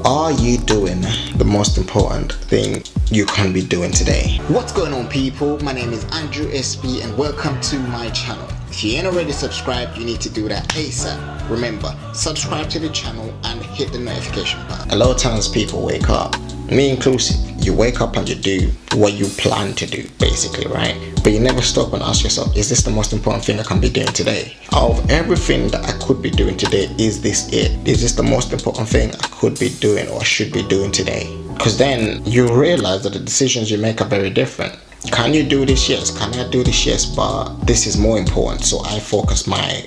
Are you doing the most important thing you can be doing today? What's going on, people? My name is Andrew SB and welcome to my channel. If you ain't already subscribed, you need to do that ASAP. Remember, subscribe to the channel and hit the notification button. A lot of times people wake up, me inclusive, you wake up and you do what you plan to do, basically, right? But you never stop and ask yourself, is this the most important thing I can be doing today? Out of everything that I could be doing today, is this it? Is this the most important thing I could be doing or should be doing today? Because then you realize that the decisions you make are very different. Can you do this? Yes. Can I do this? Yes. But this is more important, so I focus my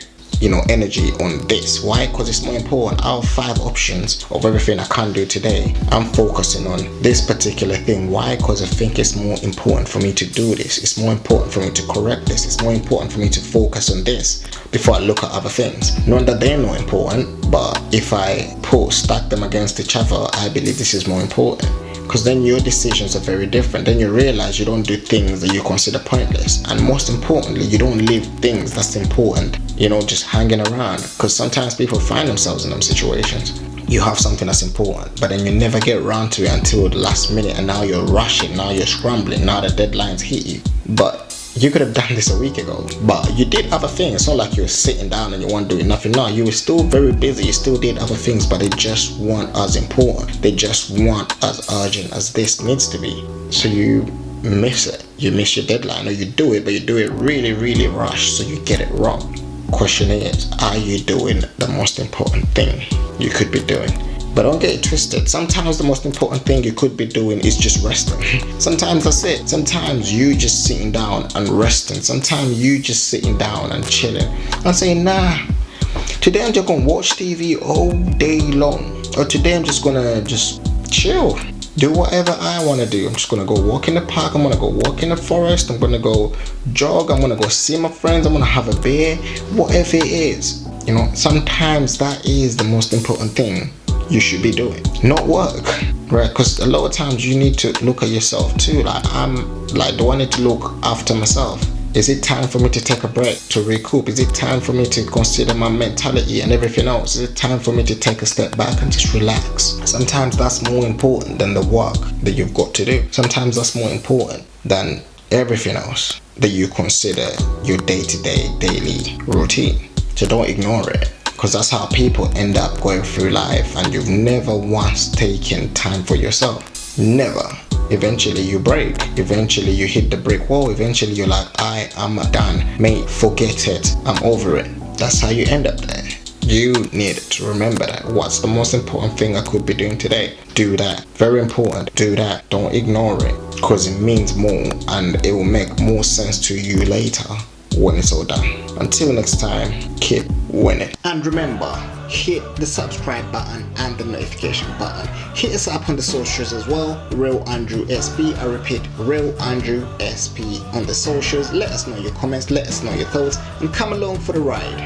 energy on this. Why? Because it's more important. Out of 5 options of everything I can do today, I'm focusing on this particular thing. Why? Because I think it's more important for me to do this. It's more important for me to correct this. It's more important for me to focus on this before I look at other things. Not that they're not important, but if I stack them against each other, I believe this is more important. Because then your decisions are very different. Then you realize you don't do things that you consider pointless, and most importantly, you don't leave things that's important just hanging around. Because sometimes people find themselves in them situations. You have something that's important, but then you never get around to it until the last minute, and now you're rushing, now you're scrambling, now the deadlines hit you. But you could have done this a week ago, but you did other things. It's not like you were sitting down and you weren't doing nothing. No, you were still very busy. You still did other things, but they just weren't as important. They just weren't as urgent as this needs to be. So you miss it. You miss your deadline, or you do it, but you do it really, really rushed, so you get it wrong. Question is, are you doing the most important thing you could be doing? But don't get it twisted. Sometimes the most important thing you could be doing is just resting. Sometimes that's it. Sometimes you just sitting down and resting. Sometimes you just sitting down and chilling and saying, nah, today I'm just gonna watch TV all day long. Or today I'm just gonna chill. Do whatever I want to do. I'm just gonna go walk in the park. I'm gonna go walk in the forest. I'm gonna go jog. I'm gonna go see my friends. I'm gonna have a beer. Whatever it is. Sometimes that is the most important thing you should be doing, not work, right? Because a lot of times you need to look at yourself too. Do I need to look after myself? Is it time for me to take a break, to recoup? Is it time for me to consider my mentality and everything else? Is it time for me to take a step back and just relax? Sometimes that's more important than the work that you've got to do. Sometimes that's more important than everything else that you consider your day-to-day, daily routine. So don't ignore it. Because that's how people end up going through life, and you've never once taken time for yourself. Never. Eventually you break. Eventually you hit the brick wall. Eventually you're like, I am done. Mate, forget it. I'm over it. That's how you end up there. You need to remember that. What's the most important thing I could be doing today? Do that. Very important. Do that. Don't ignore it. Because it means more, and it will make more sense to you later when it's all done. Until next time, keep winning. And remember, hit the subscribe button and the notification button. Hit us up on the socials as well. Real Andrew SB. I repeat, Real Andrew SB on the socials. Let us know your comments. Let us know your thoughts, and come along for the ride.